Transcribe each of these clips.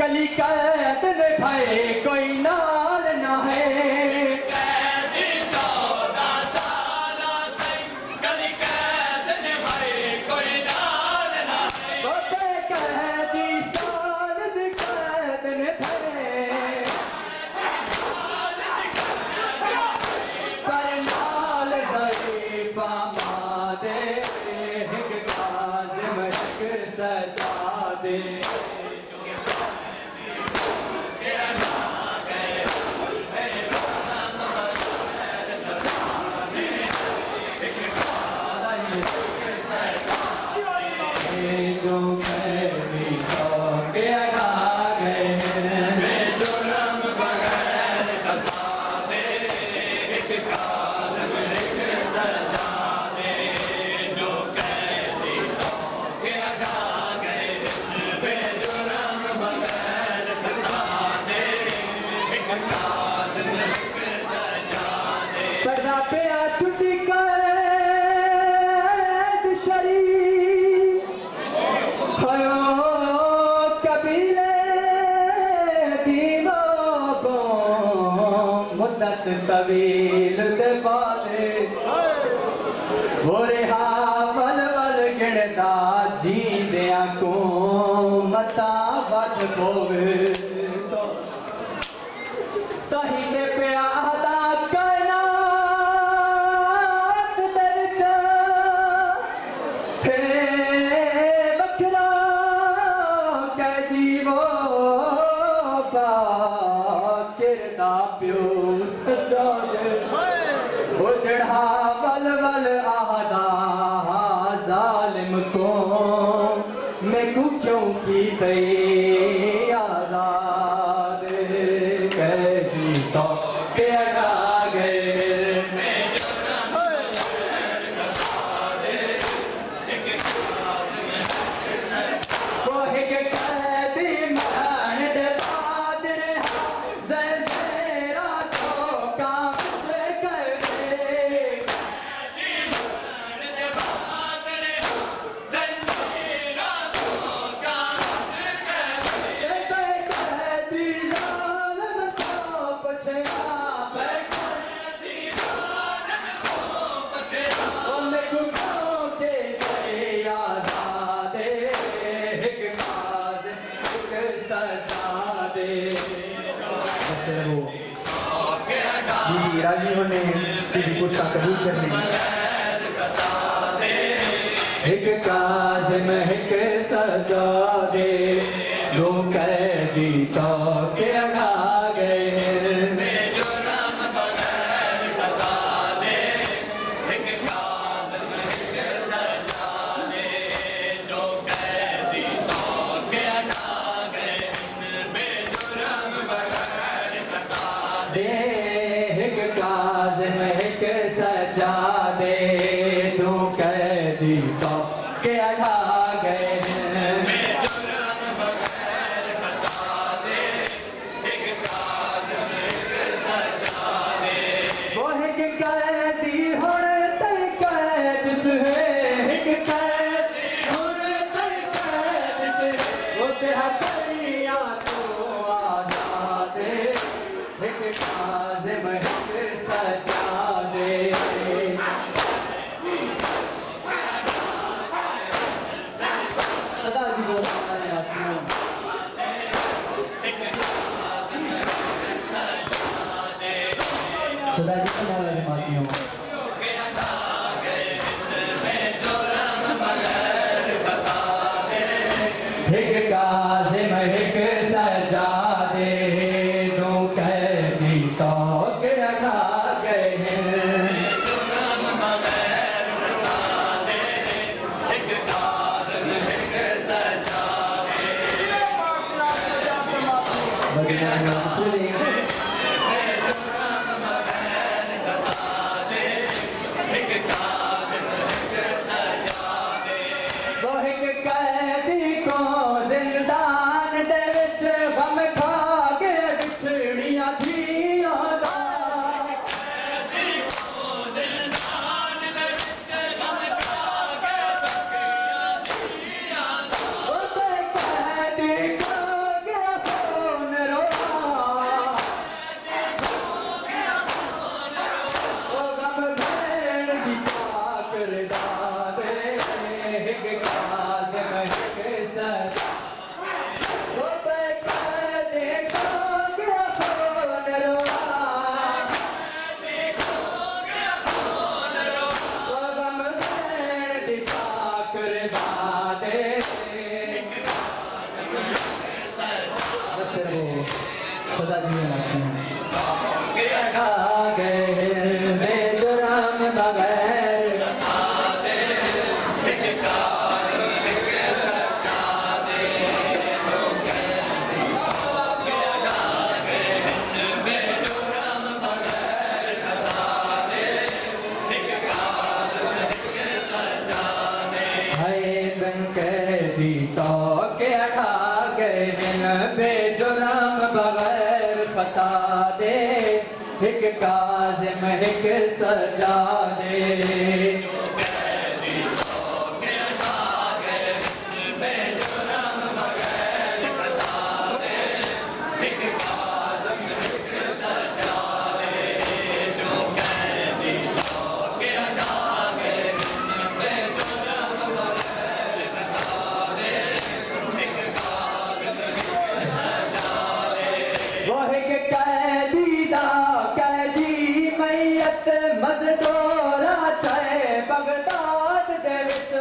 कली कैद ने भाई कोई नाल ना है कैदी 14 साल कली कैद ने भाई कोई नाल ना है बाबे कैदी साल दी कैद ने भाई पर नाल दई बामा दे एक काज़िम एक सजा दे पर्दा पे आ छुट्टी कैद शरीफ भयो कबीले दीनों को मुद्दत तवील दे बाले हो रहा वल वल गिणदा जींदियां को मता वध पोवे तही ते पिया दा कायनात दरजा हे बखरा कैदी वो किरदा प्यो सजा हो जड़ा वल वल आहदा जालिम को मैं को क्यों की दे आजाद कैदी तो प्यारा गए वो एक कैदी मान दे बादर ज़ंजीरा तो काम कर दे राजी होने किसी को कबूल करने एक काज़िम एक सजा दे दो कैदी तो के अगा गए सजा दे तू कैदी तो के अगा गए वो एक कैदी होने तय कैद है एक कैदी होने तय कैद वो तेरा करिया तो आजाद एक काज़िम एक सजा दे सदा जी बोल रहे हैं सदा जी को बोल रहे मातियों एक काज़िम एक सजा दे दो कैदी तो के रखा गए कैदी को जिंदान दे विच गम खा के बिछड़ियां थी कैदी को मस्त रहो सदा जीवन खा गए में जुर्म बगैर बेजुर्म बगैर पता दे एक काज़िम एक सजा दे मज़दूरा चाहे बगदाद दे विच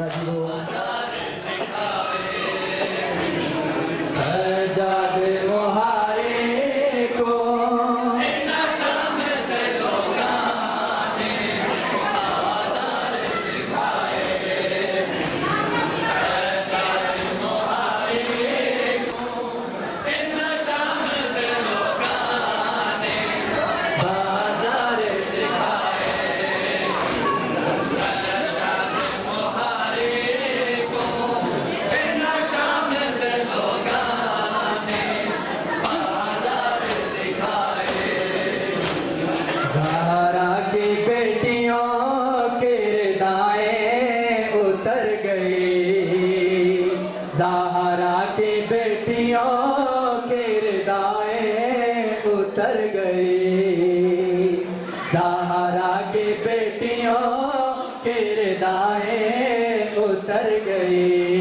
सदा जीवो सजाद मुहारे को ज़हरा की बेटियों के रिदाएं उतर गई ज़हरा की बेटियों के रिदाएं उतर गई ज़हरा की बेटियों के रिदाएं उतर गई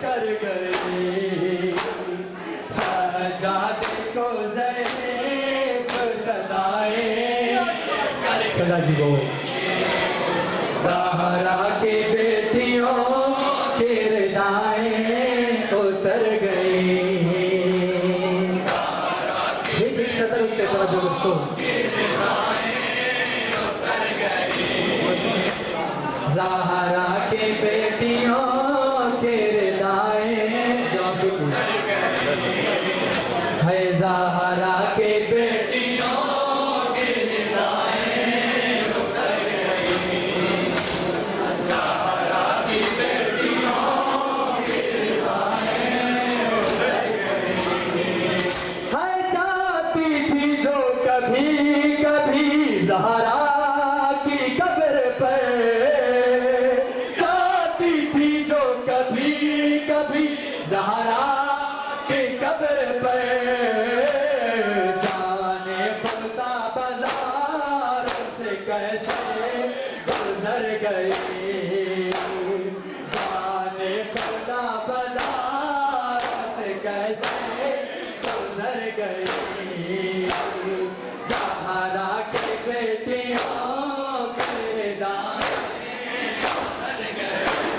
कर गई सजाद को सदा जीवो ज़हरा की बेटियों की रिदाएं उतर गई ज़हरा की बेटियों के रिदाएं है ज़हरा के बेटियों के रिदाएं उतर गई ज़हरा की बेटियों के रिदाएं उतर गई है जाती थी जो कभी कभी ज़हरा की कब्र पर कभी ज़हरा की कब्र पर जाने खुदा बाजार से कैसे गुजर गई जाने खुदा बाजार से कैसे गुजर गई ज़हरा की बेटियों के दाएं उतर गई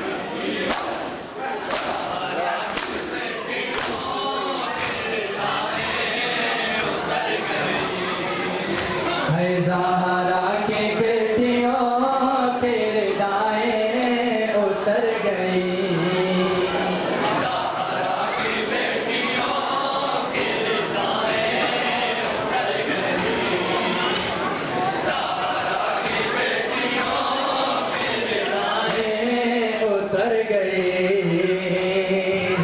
ज़हरा की बेटियों के रिदाएं उतर गई ज़हरा की बेटियों के रिदाएं उतर गई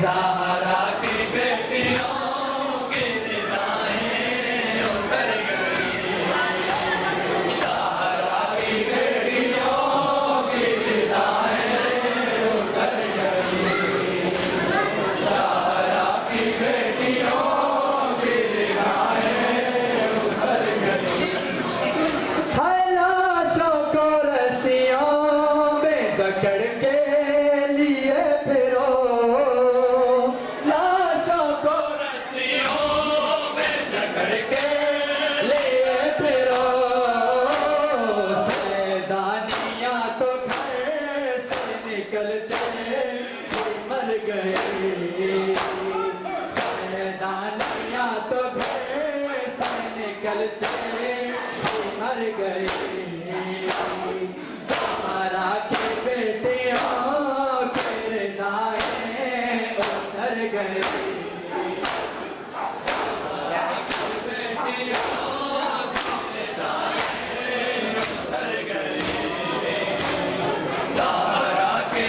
ज़हरा की बेटियों के रिदाएं उतर गई ज़हरा की बेटियों के रिदाएं उतर जकड़ के लिए फिरो लाशों को रस्सियों में जकड़ के लिए फिरो सैदानियाँ तो घर से निकलते मर गई सैदानियाँ तो घर से निकलते मर गई ज़हरा की बेटियों के रिदाएं उतर गई ज़हरा की बेटियों के रिदाएं उतर गई ज़हरा की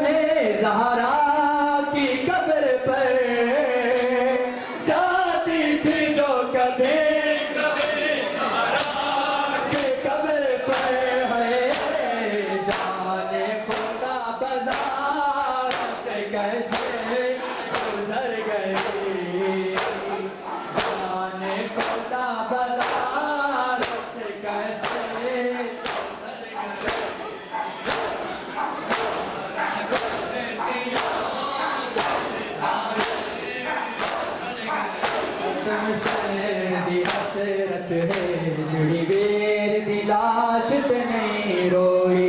लम्हे ज़हरा की कब्र पर जाती थी जो कभी की कब्र पर है जाने खुदा बाजार से कैसे गुजर गई जाने खुदा बाजार से कैसे हसरत है जुड़ी बेर दी लाश ते नहीं रोई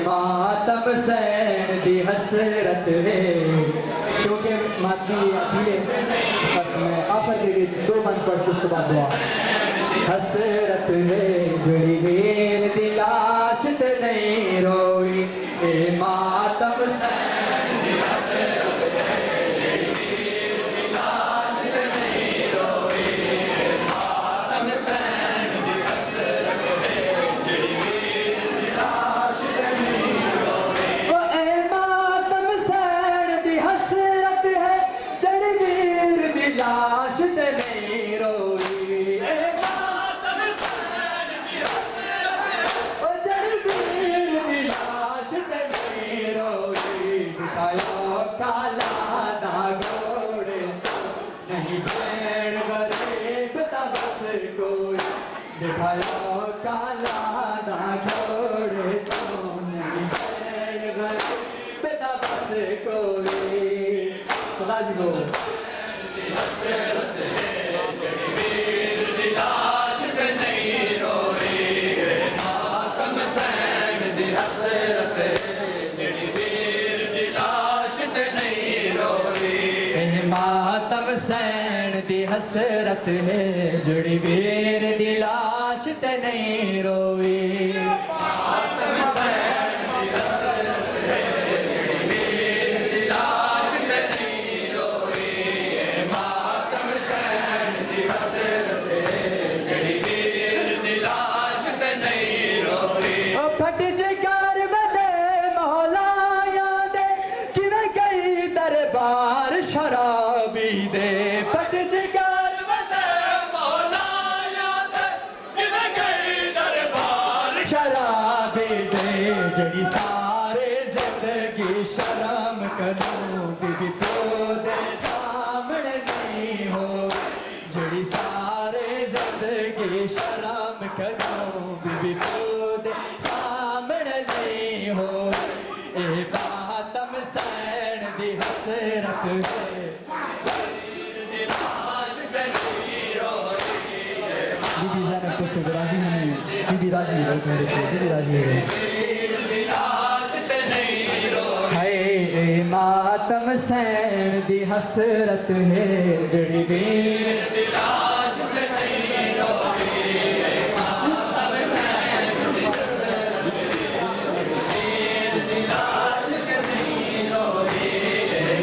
मातम सैन दी हसरत है क्योंकि माती अखीरे मैं आफर के बीच दो मन पर उसके बाद दुआ हसरत है जुड़ी बेर दी लाश ते नहीं रोई मातम सैन दी हसरत लाश ते नहीं रोई मातम सैन दी हसरत ओ जड़वीर दी लाश ते नहीं रोई दिखायो काला दा घोड़े नहीं भैन गरीब दा बस कोई दिखायो काला दा घोड़े तो नहीं भैन गरीब दा बस कोई खुदा जी को हसरत है जड़ी वीर दी लाश ते नहीं रोई मातम सैन दी हसरत है जड़ी वीर दी लाश ते नहीं रोई मातम सैन दी हसरत है जुड़ी वीर दी लाश ते नहीं रोई मातम सैन दी हसरत है जड़ी वीर दी लाश ते नहीं रोई मातम सैन दी हसरत है जड़ी वीर दी लाश ते नहीं रोई ओ फट जिगर बदे मौलाया दे किवें गई दरबार शराबी दे फट जिगर बदे मौलाया दे किवें गई दरबार शराबी दे जड़ी सारे जिंदगी शर्म करूं बीबी प्यो दे सामने नहीं हो जड़ी सारे जिंदगी शर्म करूं बीबी प्यो दे सामने नहीं हो ए मातम सैन दी हसरत है बीबी जाने कुछ राजी नहीं बीबी राजी है मेरे से बीबी राजी है हाय मातम सैन दी हसरत है जड़ी वीर दी लाश ते नहीं रोई मातम सैन दी हसरत वीर दी लाश ते नहीं रोई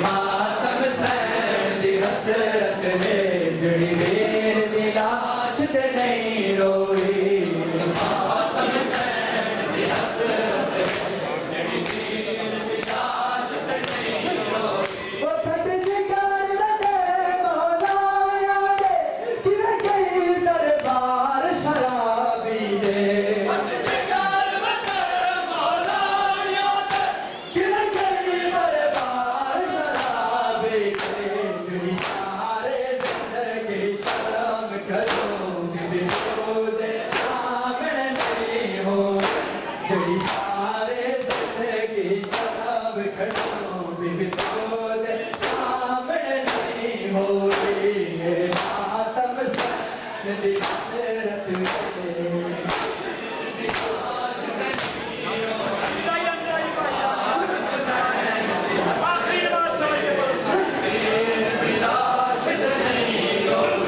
मातम सैन दी हसरत है जड़ी वीर दी लाश ते नहीं रोई मातम सैन दी हसरत है जड़ी वीर दी लाश ते नहीं रोई ओ फट जिगर बदे मौलाया दे किवें गई दरबार शराबी दे फट जिगर बदे मौलाया दे किवें गई दरबार शराबी दे जुड़ी सारे जिंदगी शर्म करो बीबी प्यो दे सामने नहीं हो जड़ी सारे जिंदगी शर्म करो बीबी प्यो दे सामने नहीं हो मातम सैन दी हसरत है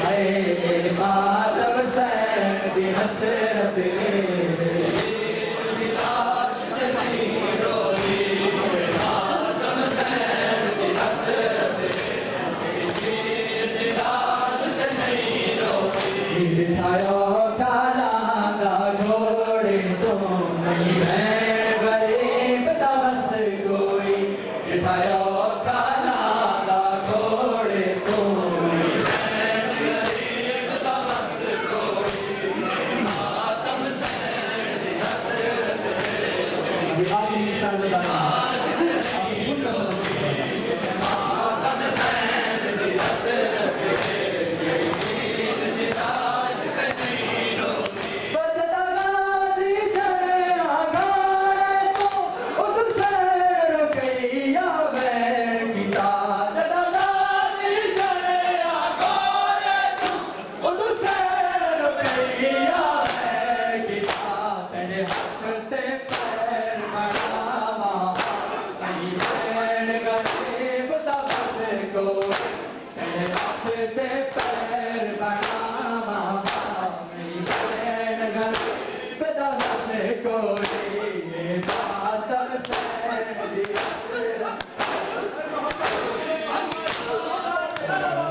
हाय मातम सैन दी हसरत है लाश ते नहीं रोई मातम सैन Go.